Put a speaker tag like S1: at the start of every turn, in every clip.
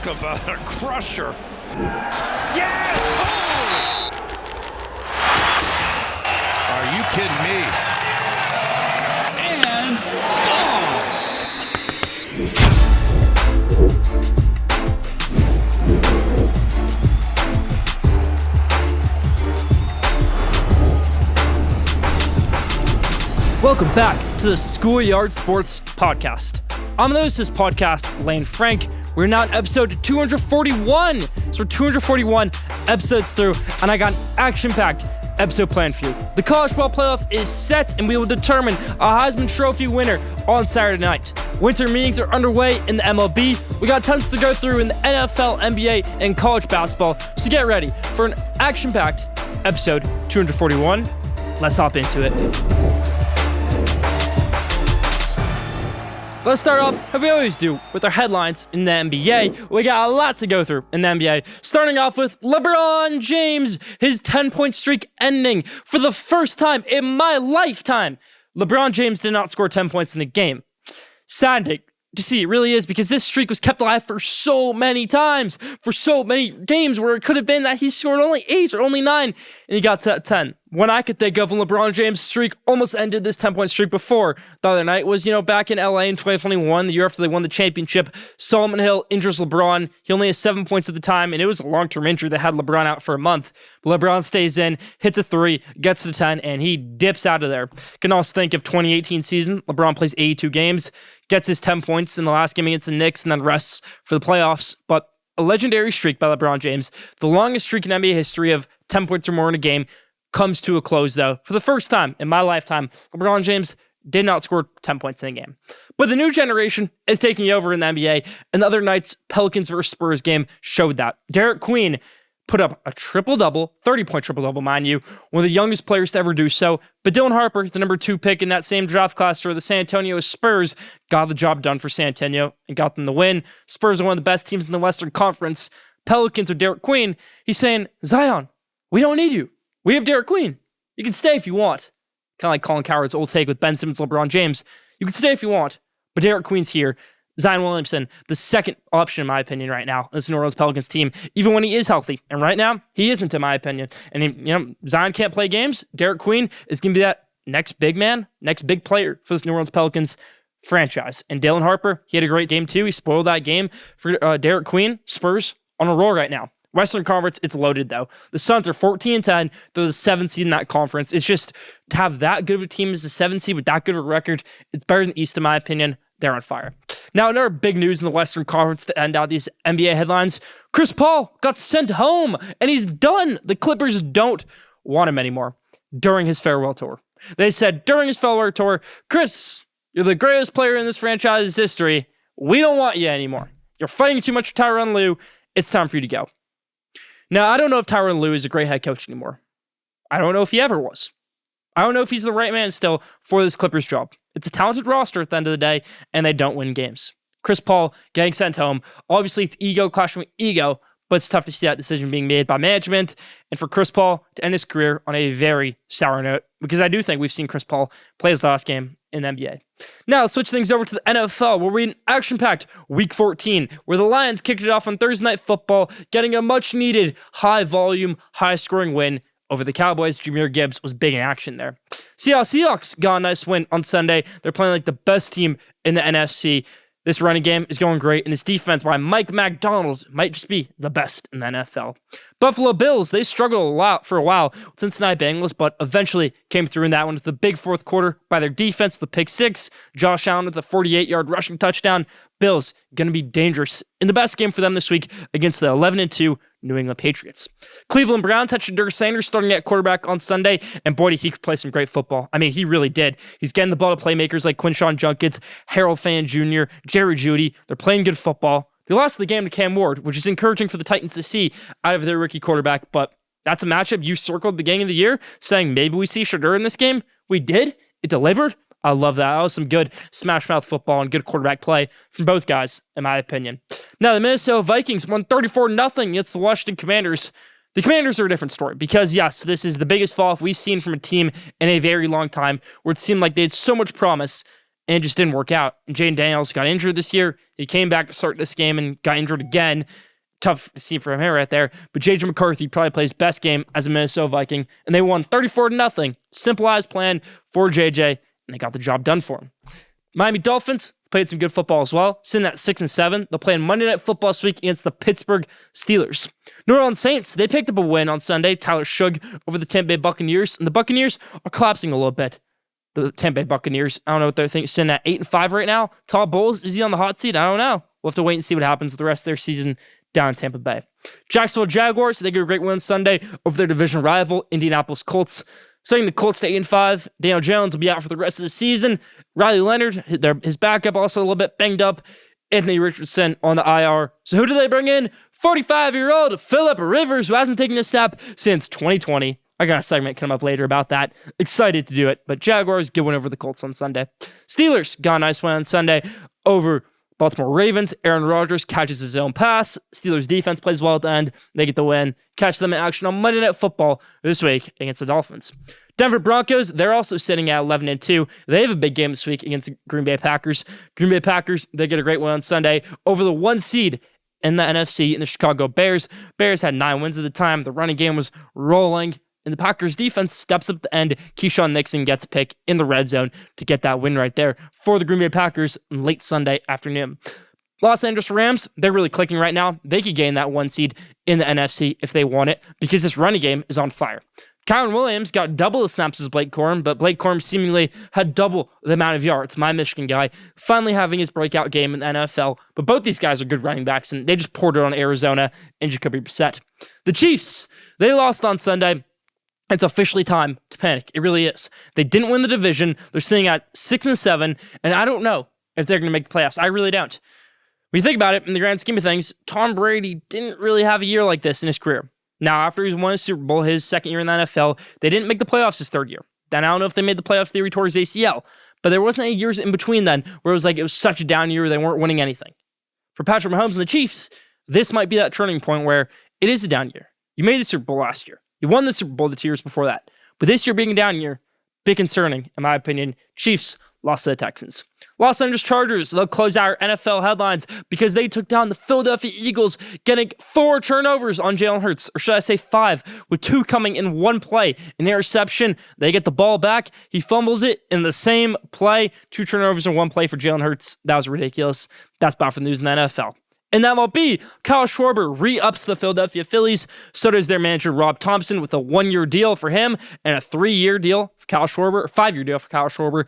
S1: Talk about a crusher. Yes! Oh!
S2: Are you kidding me?
S1: And gone!
S3: Welcome back to the Schoolyard Sports Podcast. I'm the host of this podcast, Lane Frank. We're now at episode 241. So we're 241 episodes through, and I got an action-packed episode planned for you. The college football playoff is set, and we will determine a Heisman Trophy winner on Saturday night. Winter meetings are underway in the MLB. We got tons to go through in the NFL, NBA, and college basketball. So get ready for an action-packed episode 241. Let's hop into it. Let's start off, how we always do, with our headlines in the NBA. We got a lot to go through in the NBA. Starting off with LeBron James, his 10-point streak ending for the first time in my lifetime. LeBron James did not score 10 points in a game. Saddening to see, it really is, because this streak was kept alive for so many times, for so many games where it could have been that he scored only 8 or only 9, and he got to 10. One I could think of when LeBron James' streak almost ended this 10-point streak before the other night was, back in LA in 2021, the year after they won the championship. Solomon Hill injures LeBron. He only has 7 points at the time, and it was a long-term injury that had LeBron out for a month. But LeBron stays in, hits a 3, gets to 10, and he dips out of there. Can also think of 2018 season. LeBron plays 82 games, gets his 10 points in the last game against the Knicks, and then rests for the playoffs. But a legendary streak by LeBron James, the longest streak in NBA history of 10 points or more in a game, comes to a close, though. For the first time in my lifetime, LeBron James did not score 10 points in a game. But the new generation is taking over in the NBA, and the other night's Pelicans versus Spurs game showed that. Derek Queen put up a triple-double, 30-point triple-double, mind you, one of the youngest players to ever do so. But Dylan Harper, the number 2 pick in that same draft class for the San Antonio Spurs, got the job done for San Antonio and got them the win. Spurs are one of the best teams in the Western Conference. Pelicans with Derek Queen, he's saying, Zion, we don't need you. We have Derek Queen. You can stay if you want. Kind of like Colin Cowherd's old take with Ben Simmons, LeBron James. You can stay if you want, but Derek Queen's here. Zion Williamson, the second option, in my opinion, right now, in this New Orleans Pelicans team, even when he is healthy. And right now, he isn't, in my opinion. And, Zion can't play games. Derek Queen is going to be that next big man, next big player for this New Orleans Pelicans franchise. And Dylan Harper, he had a great game, too. He spoiled that game for Derek Queen. Spurs on a roll right now. Western Conference, it's loaded, though. The Suns are 14-10. They're the 7th seed in that conference. It's just, to have that good of a team as the 7th seed with that good of a record, it's better than East, in my opinion. They're on fire. Now, another big news in the Western Conference to end out these NBA headlines. Chris Paul got sent home, and he's done. The Clippers don't want him anymore during his farewell tour. They said during his farewell tour, Chris, you're the greatest player in this franchise's history. We don't want you anymore. You're fighting too much with Tyronn Lue. It's time for you to go. Now, I don't know if Tyronn Lue is a great head coach anymore. I don't know if he ever was. I don't know if he's the right man still for this Clippers job. It's a talented roster at the end of the day, and they don't win games. Chris Paul getting sent home. Obviously, it's ego clashing with ego, but it's tough to see that decision being made by management, and for Chris Paul to end his career on a very sour note, because I do think we've seen Chris Paul play his last game in the NBA. Now, let's switch things over to the NFL, where we're in action-packed Week 14, where the Lions kicked it off on Thursday Night Football, getting a much-needed, high-volume, high-scoring win over the Cowboys. Jahmyr Gibbs was big in action there. Seahawks got a nice win on Sunday. They're playing like the best team in the NFC. This running game is going great, and this defense by Mike McDonald might just be the best in the NFL. Buffalo Bills, they struggled a lot for a while with Cincinnati Bengals, but eventually came through in that one with the big fourth quarter by their defense, the pick 6. Josh Allen with a 48-yard rushing touchdown. Bills going to be dangerous in the best game for them this week against the 11-2 New England Patriots. Cleveland Browns had Shadur Sanders starting at quarterback on Sunday, and boy, he could play some great football. I mean, he really did. He's getting the ball to playmakers like Quinshawn Junkins, Harold Fan Jr., Jerry Jeudy. They're playing good football. They lost the game to Cam Ward, which is encouraging for the Titans to see out of their rookie quarterback, but that's a matchup you circled at the beginning of the year, saying maybe we see Shadur in this game. We did. It delivered. I love that. That was some good smash mouth football and good quarterback play from both guys, in my opinion. Now, the Minnesota Vikings won 34-0 against the Washington Commanders. The Commanders are a different story because, yes, this is the biggest fall-off we've seen from a team in a very long time where it seemed like they had so much promise, and it just didn't work out. And Jaden Daniels got injured this year. He came back to start this game and got injured again. Tough to see for him right there. But J.J. McCarthy probably plays best game as a Minnesota Viking, and they won 34-0. Simple as plan for J.J., and they got the job done for him. Miami Dolphins played some good football as well, sitting at 6-7. They'll play on Monday Night Football this week against the Pittsburgh Steelers. New Orleans Saints, they picked up a win on Sunday. Tyler Shugg over the Tampa Bay Buccaneers, and the Buccaneers are collapsing a little bit. The Tampa Bay Buccaneers, I don't know what they're thinking, sitting at 8-5 right now. Todd Bowles, is he on the hot seat? I don't know. We'll have to wait and see what happens with the rest of their season down in Tampa Bay. Jacksonville Jaguars, they get a great win Sunday over their division rival, Indianapolis Colts. Setting the Colts to 8-5. Daniel Jones will be out for the rest of the season. Riley Leonard, his backup, also a little bit banged up. Anthony Richardson on the IR. So who do they bring in? 45-year-old Phillip Rivers, who hasn't taken a snap since 2020. I got a segment coming up later about that. Excited to do it. But Jaguars, good win over the Colts on Sunday. Steelers got a nice win on Sunday over Baltimore Ravens. Aaron Rodgers catches his own pass. Steelers defense plays well at the end. They get the win. Catch them in action on Monday Night Football this week against the Dolphins. Denver Broncos, they're also sitting at 11-2. They have a big game this week against the Green Bay Packers. Green Bay Packers, they get a great win on Sunday over the 1 seed in the NFC in the Chicago Bears. Bears had 9 wins at the time. The running game was rolling. And the Packers defense steps up at the end. Keyshawn Nixon gets a pick in the red zone to get that win right there for the Green Bay Packers late Sunday afternoon. Los Angeles Rams, they're really clicking right now. They could gain that 1 seed in the NFC if they want it because this running game is on fire. Kyron Williams got double the snaps as Blake Corum, but Blake Corum seemingly had double the amount of yards. My Michigan guy finally having his breakout game in the NFL. But both these guys are good running backs, and they just poured it on Arizona and Jacoby Brissett. The Chiefs, they lost on Sunday. It's officially time to panic. It really is. They didn't win the division. They're sitting at 6-7, and I don't know if they're going to make the playoffs. I really don't. When you think about it, in the grand scheme of things, Tom Brady didn't really have a year like this in his career. Now, after he's won a Super Bowl, his second year in the NFL, they didn't make the playoffs his third year. Then I don't know if they made the playoffs, they tore his ACL. But there wasn't any years in between then where it was such a down year, they weren't winning anything. For Patrick Mahomes and the Chiefs, this might be that turning point where it is a down year. You made the Super Bowl last year. You won the Super Bowl the 2 years before that. But this year being a down year, bit concerning, in my opinion. Chiefs lost to the Texans. Los Angeles Chargers, they'll close out our NFL headlines because they took down the Philadelphia Eagles, getting 4 turnovers on Jalen Hurts, or should I say 5, with 2 coming in 1 play. An interception, they get the ball back, he fumbles it in the same play. 2 turnovers in 1 play for Jalen Hurts. That was ridiculous. That's bad for the news in the NFL. In the MLB, Kyle Schwarber re-ups the Philadelphia Phillies. So does their manager, Rob Thompson, with a 1-year deal for him and a 3-year deal for Kyle Schwarber, or 5-year deal for Kyle Schwarber,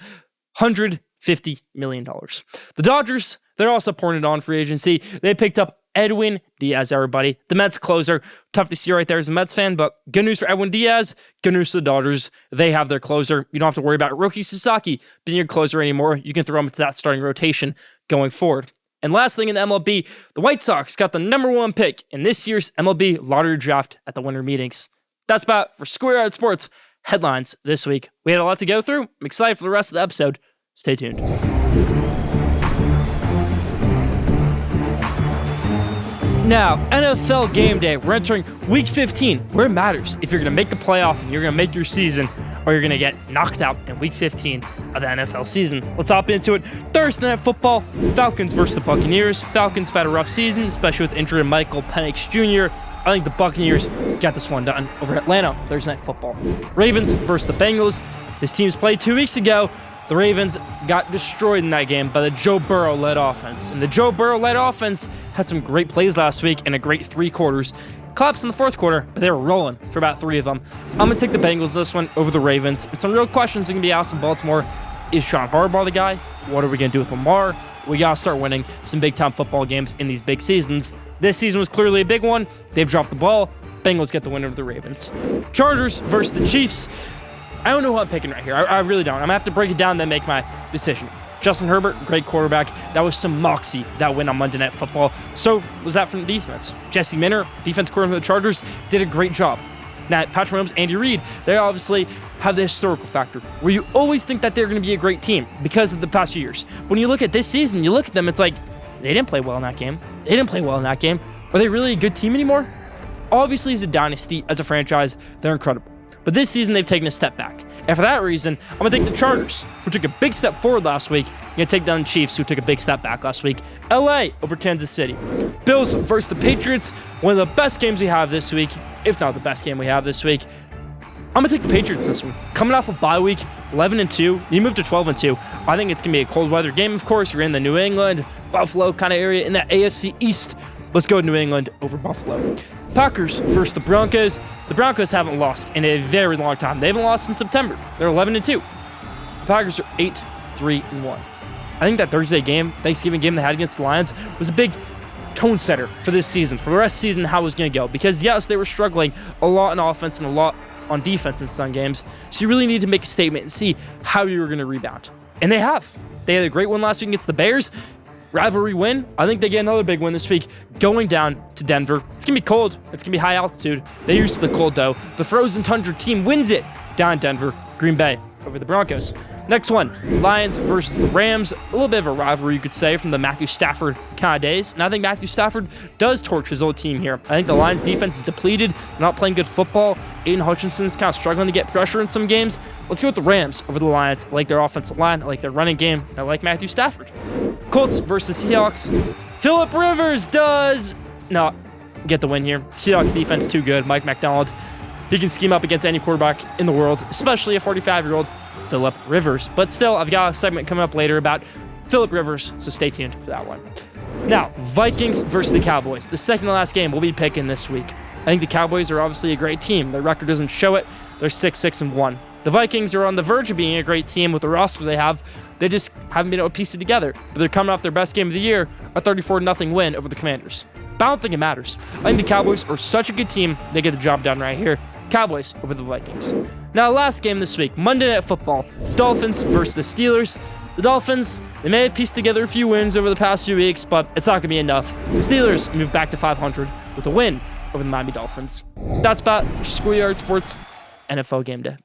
S3: $150 million. The Dodgers, they're also pouring it on free agency. They picked up Edwin Diaz, everybody. The Mets closer. Tough to see right there as a Mets fan, but good news for Edwin Diaz, good news for the Dodgers. They have their closer. You don't have to worry about Roki Sasaki being your closer anymore. You can throw him into that starting rotation going forward. And last thing in the MLB, the White Sox got the #1 pick in this year's MLB lottery draft at the winter meetings. That's about for Schoolyard Sports headlines this week. We had a lot to go through. I'm excited for the rest of the episode. Stay tuned. Now, NFL Game Day. We're entering Week 15, where it matters if you're going to make the playoff and you're going to make your season, or you're going to get knocked out in Week 15 of the NFL season. Let's hop into it. Thursday Night Football, Falcons versus the Buccaneers. Falcons have had a rough season, especially with injury to Michael Penix Jr. I think the Buccaneers got this one done over Atlanta. Thursday Night Football. Ravens versus the Bengals. This team's played 2 weeks ago. The Ravens got destroyed in that game by the Joe Burrow-led offense. And the Joe Burrow-led offense had some great plays last week and a great 3 quarters. Collapsed in the 4th quarter, but they were rolling for about 3 of them. I'm going to take the Bengals this one over the Ravens. And some real questions are going to be asked in Baltimore. Is Sean Harbaugh the guy? What are we going to do with Lamar? We got to start winning some big-time football games in these big seasons. This season was clearly a big one. They've dropped the ball. Bengals get the win over the Ravens. Chargers versus the Chiefs. I don't know who I'm picking right here. I really don't. I'm going to have to break it down and then make my decision. Justin Herbert, great quarterback. That was some moxie, that win on Monday Night Football. So was that from the defense. Jesse Minter, defense coordinator for the Chargers, did a great job. Now, Patrick Mahomes, Andy Reid, they obviously have the historical factor where you always think that they're going to be a great team because of the past few years. When you look at this season, you look at them, it's like, they didn't play well in that game. They didn't play well in that game. Are they really a good team anymore? Obviously, as a dynasty, as a franchise, they're incredible. But this season, they've taken a step back. And for that reason, I'm going to take the Chargers, who took a big step forward last week. I'm going to take down the Chiefs, who took a big step back last week. LA over Kansas City. Bills versus the Patriots, one of the best games we have this week, if not the best game we have this week. I'm going to take the Patriots this one. Coming off a bye week, 11-2. You move to 12-2. I think it's going to be a cold weather game, of course. You're in the New England, Buffalo kind of area in that AFC East. Let's go New England over Buffalo. Packers versus the Broncos. The Broncos haven't lost in a very long time. They haven't lost since September. They're 11-2. The Packers are 8-3-1. I think that Thursday game, Thanksgiving game they had against the Lions, was a big tone setter for this season, for the rest of the season, how it was going to go. Because yes, they were struggling a lot on offense and a lot on defense in some games. So you really need to make a statement and see how you're going to rebound. And they have. They had a great win last week against the Bears. Rivalry win. I think they get another big win this week going down to Denver. It's going to be cold. It's going to be high altitude. They're used to the cold, though. The frozen tundra team wins it down in Denver. Green Bay over the Broncos. Next one, Lions versus the Rams. A little bit of a rivalry, you could say, from the Matthew Stafford kind of days. And I think Matthew Stafford does torch his old team here. I think the Lions defense is depleted. They're not playing good football. Aiden Hutchinson's kind of struggling to get pressure in some games. Let's go with the Rams over the Lions. I like their offensive line. I like their running game. I like Matthew Stafford. Colts versus Seahawks. Phillip Rivers does not get the win here. Seahawks defense too good. Mike McDonald, he can scheme up against any quarterback in the world, especially a 45-year-old Phillip Rivers. But still, I've got a segment coming up later about Phillip Rivers, so stay tuned for that one. Now, Vikings versus the Cowboys. The second to last game we'll be picking this week. I think the Cowboys are obviously a great team. Their record doesn't show it. They're 6-1. The Vikings are on the verge of being a great team with the roster they have. They just haven't been able to piece it together. But they're coming off their best game of the year, a 34-0 win over the Commanders. But I don't think it matters. I think the Cowboys are such a good team, they get the job done right here. Cowboys over the Vikings. Now, last game this week, Monday Night Football. Dolphins versus the Steelers. The Dolphins, they may have pieced together a few wins over the past few weeks, but it's not going to be enough. The Steelers move back to 500 with a win over the Miami Dolphins. That's about for Schoolyard Sports NFL Game Day.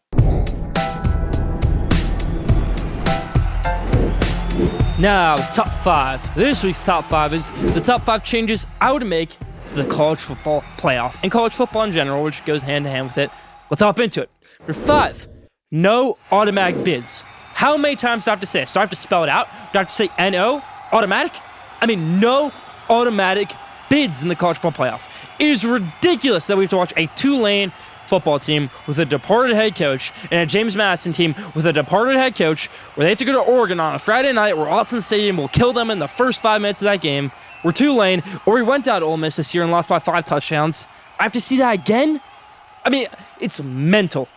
S3: Now, top 5. This week's top 5 is the top 5 changes I would make to the college football playoff and college football in general, which goes hand in hand with it. Let's hop into it. Number 5, no automatic bids. How many times do I have to say it? So I have to spell it out? Do I have to say N-O? Automatic? I mean, no automatic bids in the college football playoff. It is ridiculous that we have to watch a Tulane football team with a departed head coach and a James Madison team with a departed head coach where they have to go to Oregon on a Friday night where Autzen Stadium will kill them in the first 5 minutes of that game. We're Tulane, or we went down to Ole Miss this year and lost by 5 touchdowns. I have to see that again? I mean, it's mental,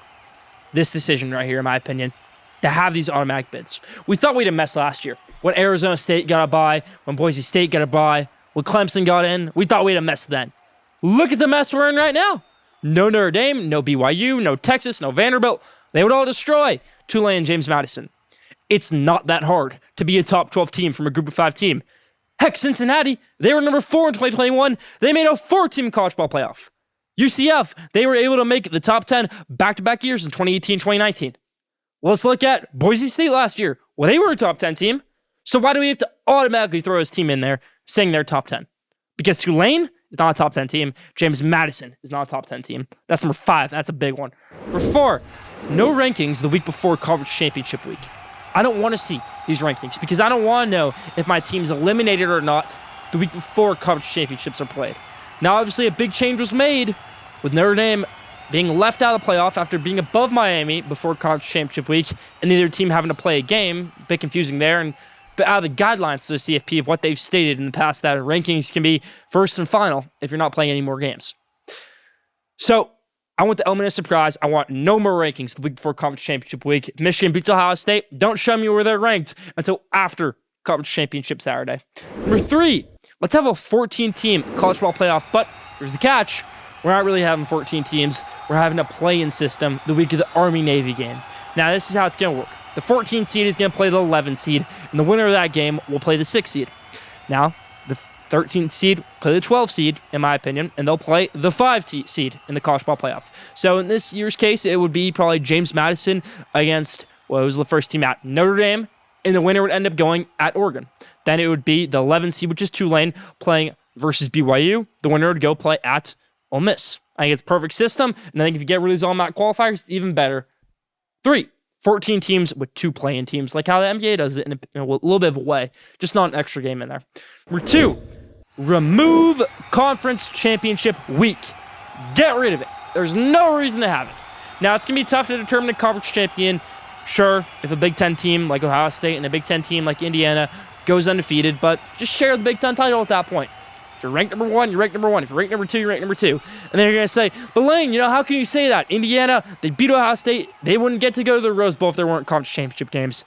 S3: this decision right here, in my opinion, to have these automatic bids. We thought we'd have messed last year. When Arizona State got a bye, when Boise State got a bye, when Clemson got in, we thought we'd have messed then. Look at the mess we're in right now. No Notre Dame, no BYU, no Texas, no Vanderbilt. They would all destroy Tulane and James Madison. It's not that hard to be a top 12 team from a group of 5 team. Heck, Cincinnati, they were number 4 in 2021. They made a 4-team college ball playoff. UCF, they were able to make the top 10 back-to-back years in 2018, 2019. Let's look at Boise State last year. Well, they were a top 10 team. So why do we have to automatically throw his team in there saying they're top 10? Because Tulane is not a top 10 team. James Madison is not a top 10 team. That's number 5. That's a big one. Number 4, no rankings the week before Conference Championship week. I don't want to see these rankings because I don't want to know if my team's eliminated or not the week before Conference Championships are played. Now, obviously, a big change was made with Notre Dame being left out of the playoff after being above Miami before Conference Championship week and neither team having to play a game. A bit confusing there. And but out of the guidelines to the CFP of what they've stated in the past that rankings can be first and final if you're not playing any more games. So I want the element of surprise. I want no more rankings the week before Conference Championship week. If Michigan beats Ohio State, don't show me where they're ranked until after Conference Championship Saturday. Number 3, let's have a 14-team college football playoff, but here's the catch. We're not really having 14 teams. We're having a play-in system the week of the Army-Navy game. Now, this is how it's going to work. The 14 seed is going to play the 11 seed, and the winner of that game will play the 6 seed. Now, the 13th seed play the 12 seed, in my opinion, and they'll play the 5 seed in the college ball playoff. So in this year's case, it would be probably James Madison against, well, it was the first team at Notre Dame, and the winner would end up going at Oregon. Then it would be the 11 seed, which is Tulane, playing versus BYU. The winner would go play at Ole Miss. I think it's a perfect system, and I think if you get rid of these all-MAC qualifiers, it's even better. 3, 14 teams with 2 play-in teams, like how the NBA does it in a little bit of a way, just not an extra game in there. Number 2, remove conference championship week. Get rid of it. There's no reason to have it. Now, it's going to be tough to determine a conference champion. Sure, if a Big Ten team like Ohio State and a Big Ten team like Indiana goes undefeated, but just share the Big Ten title at that point. If you're ranked number 1, you're ranked number 1. If you're ranked number 2, you're ranked number 2. And then you're going to say, but Lane, how can you say that? Indiana, they beat Ohio State. They wouldn't get to go to the Rose Bowl if there weren't conference championship games.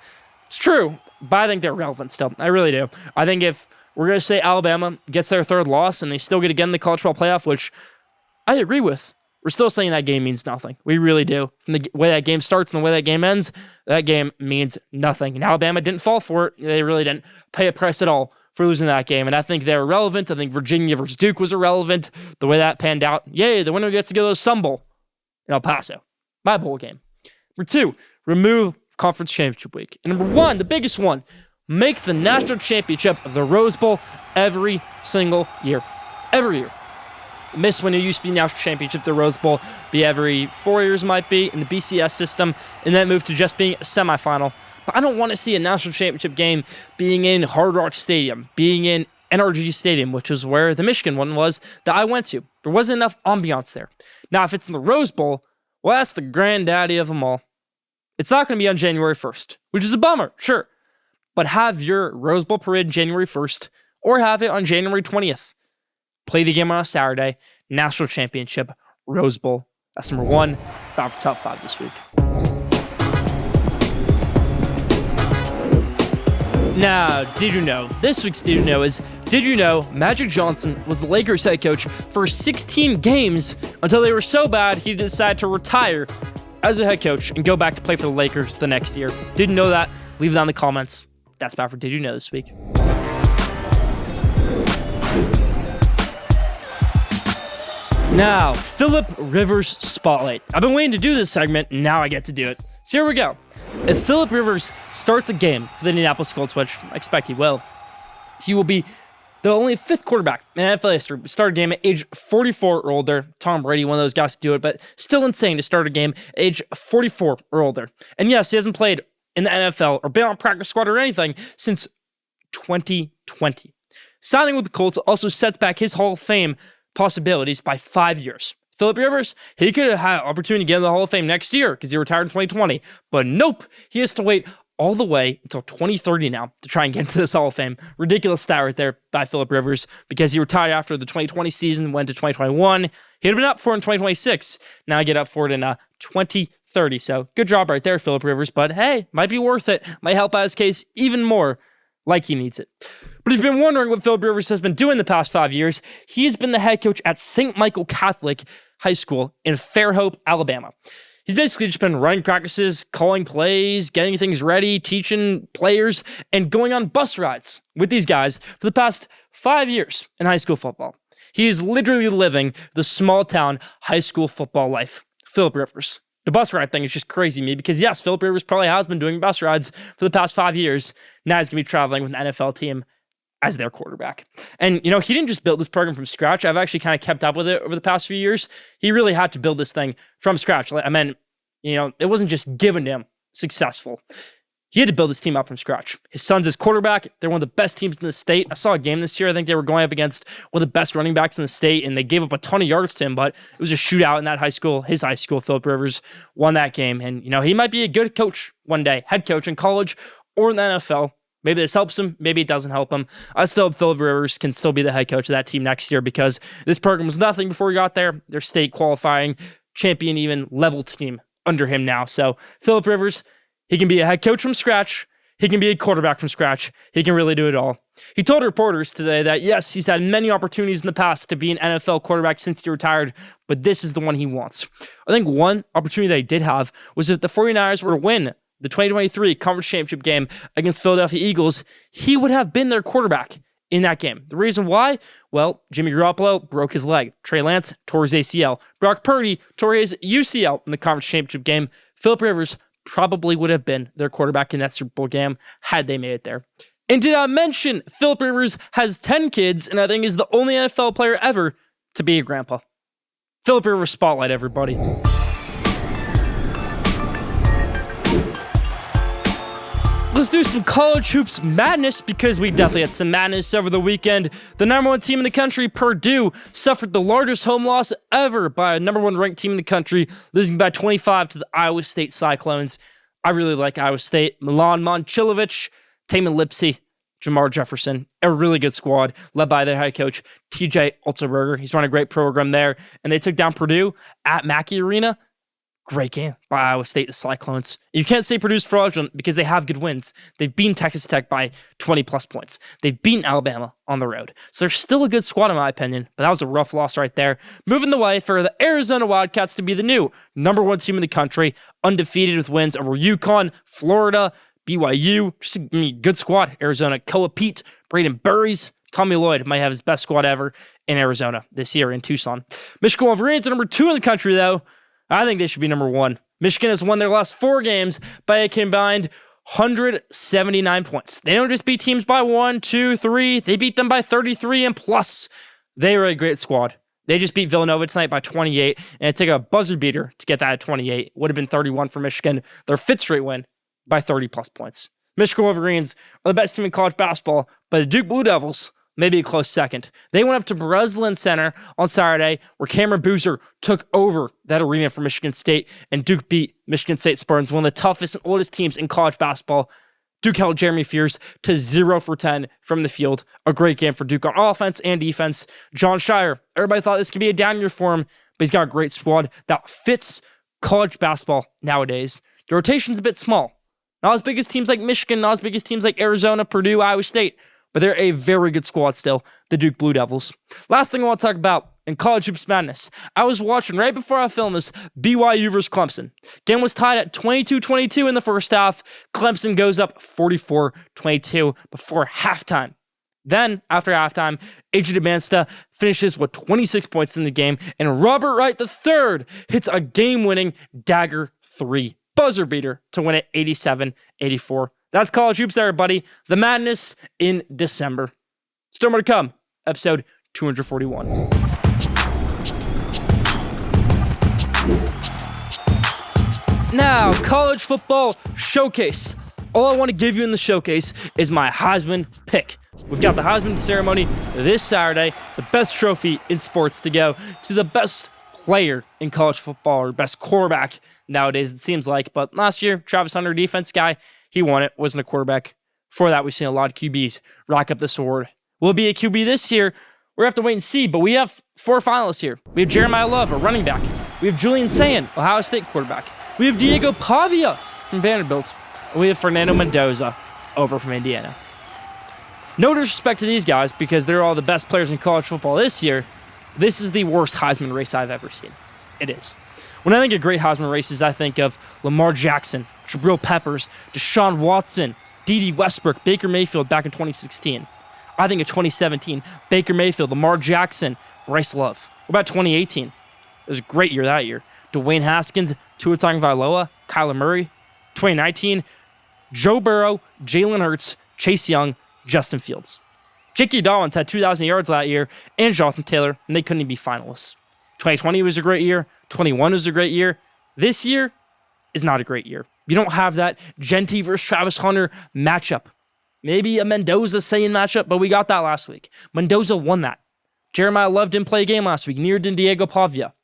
S3: It's true, but I think they're relevant still. I really do. I think if we're going to say Alabama gets their 3rd loss and they still get again in the college football playoff, which I agree with, we're still saying that game means nothing. We really do. From the way that game starts and the way that game ends, that game means nothing. And Alabama didn't fall for it. They really didn't pay a price at all for losing that game. And I think they're irrelevant. I think Virginia versus Duke was irrelevant. The way that panned out, yay, the winner gets to go to the Sun Bowl in El Paso. My bowl game. Number 2, remove conference championship week. And number 1, the biggest one, make the national championship of the Rose Bowl every single year. Every year. Miss when it used to be national championship, the Rose Bowl be every 4 years might be in the BCS system, and then move to just being a semifinal. But I don't want to see a national championship game being in Hard Rock Stadium, being in NRG Stadium, which is where the Michigan one was that I went to. There wasn't enough ambiance there. Now, if it's in the Rose Bowl, well, that's the granddaddy of them all. It's not going to be on January 1st, which is a bummer, sure. But have your Rose Bowl parade January 1st, or have it on January 20th. Play the game on a Saturday. National Championship, Rose Bowl. That's number 1. About for top 5 this week. Now, did you know? This week's Did You Know is, did you know Magic Johnson was the Lakers head coach for 16 games until they were so bad he decided to retire as a head coach and go back to play for the Lakers the next year. Didn't know that? Leave it down in the comments. That's about for Did You Know this week. Now, Philip Rivers Spotlight. I've been waiting to do this segment, and now I get to do it. So here we go. If Philip Rivers starts a game for the Indianapolis Colts, which I expect he will be the only 5th quarterback in NFL history to start a game at age 44 or older. Tom Brady, one of those guys to do it, but still insane to start a game at age 44 or older. And yes, he hasn't played in the NFL or been on practice squad or anything since 2020. Signing with the Colts also sets back his Hall of Fame possibilities by 5 years. Philip Rivers, he could have had an opportunity to get in the Hall of Fame next year because he retired in 2020. But nope, he has to wait all the way until 2030 now to try and get into this Hall of Fame. Ridiculous stat right there by Philip Rivers because he retired after the 2020 season, went to 2021. He'd have been up for it in 2026. Now I get up for it in 2030. So good job right there, Philip Rivers. But hey, might be worth it. Might help out his case even more like he needs it. But if you've been wondering what Philip Rivers has been doing the past 5 years, he has been the head coach at St. Michael Catholic High School in Fairhope, Alabama. He's basically just been running practices, calling plays, getting things ready, teaching players, and going on bus rides with these guys for the past 5 years in high school football. He is literally living the small town high school football life. Philip Rivers. The bus ride thing is just crazy to me because yes, Philip Rivers probably has been doing bus rides for the past 5 years. Now he's going to be traveling with an NFL team as their quarterback. And, he didn't just build this program from scratch. I've actually kind of kept up with it over the past few years. He really had to build this thing from scratch. I mean, it wasn't just given to him successful. He had to build this team up from scratch. His son's his quarterback. They're one of the best teams in the state. I saw a game this year. I think they were going up against one of the best running backs in the state, and they gave up a ton of yards to him, but it was a shootout in that high school. His high school, Philip Rivers, won that game. And, he might be a good coach one day, head coach in college or in the NFL. Maybe this helps him. Maybe it doesn't help him. I still hope Philip Rivers can still be the head coach of that team next year because this program was nothing before he got there. Their state qualifying champion, even level team under him now. So Philip Rivers, he can be a head coach from scratch. He can be a quarterback from scratch. He can really do it all. He told reporters today that, yes, he's had many opportunities in the past to be an NFL quarterback since he retired, but this is the one he wants. I think one opportunity that he did have was if the 49ers were to win the 2023 Conference Championship game against Philadelphia Eagles, he would have been their quarterback in that game. The reason why? Well, Jimmy Garoppolo broke his leg. Trey Lance tore his ACL. Brock Purdy tore his UCL in the Conference Championship game. Philip Rivers probably would have been their quarterback in that Super Bowl game had they made it there. And did I mention Philip Rivers has 10 kids and I think is the only NFL player ever to be a grandpa? Philip Rivers spotlight, everybody. Let's do some college hoops madness because we definitely had some madness over the weekend. The number one team in the country, Purdue, suffered the largest home loss ever by a number one ranked team in the country, losing by 25 to the Iowa State Cyclones. I really like Iowa State. Milan Momcilovic, Taman Lipsey, Jamar Jefferson, a really good squad led by their head coach, TJ Otzelberger. He's run a great program there, and they took down Purdue at Mackey Arena. Great game by Iowa State, the Cyclones. You can't say Purdue's fraudulent because they have good wins. They've beaten Texas Tech by 20-plus points. They've beaten Alabama on the road. So they're still a good squad in my opinion, but that was a rough loss right there. Moving the way for the Arizona Wildcats to be the new number one team in the country, undefeated with wins over UConn, Florida, BYU. Just a good squad. Arizona, Koa Pete, Braden Burries, Tommy Lloyd might have his best squad ever in Arizona this year in Tucson. Michigan Wolverines are number 2 in the country, though. I think they should be number 1. Michigan has won their last 4 games by a combined 179 points. They don't just beat teams by 1, 2, 3. They beat them by 33 and plus. They were a great squad. They just beat Villanova tonight by 28, and it took a buzzer beater to get that at 28. Would have been 31 for Michigan. Their 5th straight win by 30-plus points. Michigan Wolverines are the best team in college basketball, but the Duke Blue Devils may be a close second. They went up to Breslin Center on Saturday, where Cameron Boozer took over that arena for Michigan State, and Duke beat Michigan State Spartans, one of the toughest and oldest teams in college basketball. Duke held Jeremy Fears to 0 for 10 from the field. A great game for Duke on offense and defense. John Shire, everybody thought this could be a down year for him, but he's got a great squad that fits college basketball nowadays. The rotation's a bit small. Not as big as teams like Michigan, not as big as teams like Arizona, Purdue, Iowa State, but they're a very good squad still, the Duke Blue Devils. Last thing I want to talk about in college hoops madness. I was watching right before I filmed this, BYU versus Clemson. Game was tied at 22-22 in the first half. Clemson goes up 44-22 before halftime. Then, after halftime, AJ DeMansta finishes with 26 points in the game, and Robert Wright III hits a game-winning dagger 3 buzzer beater to win it 87-84. That's college hoops, everybody. The madness in December. Still more to come. Episode 241. Now, college football showcase. All I want to give you in the showcase is my Heisman pick. We've got the Heisman ceremony this Saturday. The best trophy in sports to go to the best player in college football, or best quarterback nowadays, it seems like. But last year, Travis Hunter, defense guy, he won it, wasn't a quarterback. Before that, we've seen a lot of QBs rack up this award. Will it be a QB this year? We're going to have to wait and see, but we have 4 finalists here. We have Jeremiah Love, a running back. We have Julian Sayin, Ohio State quarterback. We have Diego Pavia from Vanderbilt. And we have Fernando Mendoza over from Indiana. No disrespect to these guys because they're all the best players in college football this year. This is the worst Heisman race I've ever seen. It is. When I think of great Heisman races, I think of Lamar Jackson, Jabril Peppers, Deshaun Watson, D.D. Westbrook, Baker Mayfield back in 2016. I think of 2017, Baker Mayfield, Lamar Jackson, Bryce Love. What about 2018? It was a great year that year. Dwayne Haskins, Tua Tagovailoa, Kyler Murray. 2019, Joe Burrow, Jalen Hurts, Chase Young, Justin Fields. J.K. Dobbins had 2,000 yards that year, and Jonathan Taylor, and they couldn't even be finalists. 2020 was a great year. 21 was a great year. This year is not a great year. You don't have that Genty versus Travis Hunter matchup. Maybe a Mendoza Sayin matchup, but we got that last week. Mendoza won that. Jeremiah Love didn't play a game last week. Neither did Diego Pavia.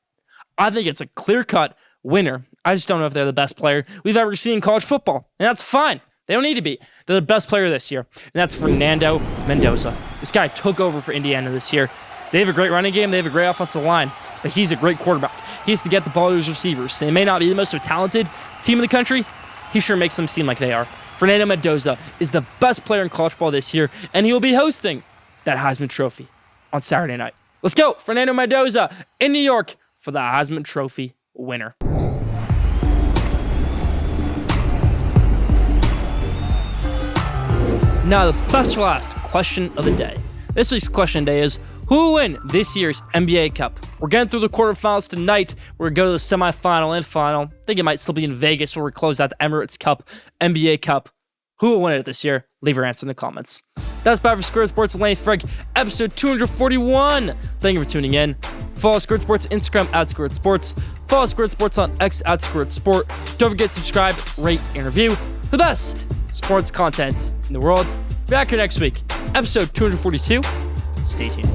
S3: I think it's a clear-cut winner. I just don't know if they're the best player we've ever seen in college football, and that's fine. They don't need to be. They're the best player this year, and that's Fernando Mendoza. This guy took over for Indiana this year. They have a great running game. They have a great offensive line, but he's a great quarterback. He has to get the ball to his receivers. They may not be the most talented team in the country. He sure makes them seem like they are. Fernando Mendoza is the best player in college football this year, and he will be hosting that Heisman Trophy on Saturday night. Let's go, Fernando Mendoza in New York for the Heisman Trophy winner. Now, the best for last question of the day. This week's question of the day is, who will win this year's NBA Cup? We're getting through the quarterfinals tonight. We're going to go to the semifinal and final. I think it might still be in Vegas where we close out the Emirates Cup, NBA Cup. Who will win it this year? Leave your answer in the comments. That's Bad for Square Sports and Lane Frigg, episode 241. Thank you for tuning in. Follow Squared Sports Instagram at Squared Sports. Follow Squared Sports on X at Squared Sport. Don't forget to subscribe, rate, and review the best sports content in the world. Back here next week, episode 242. Stay tuned.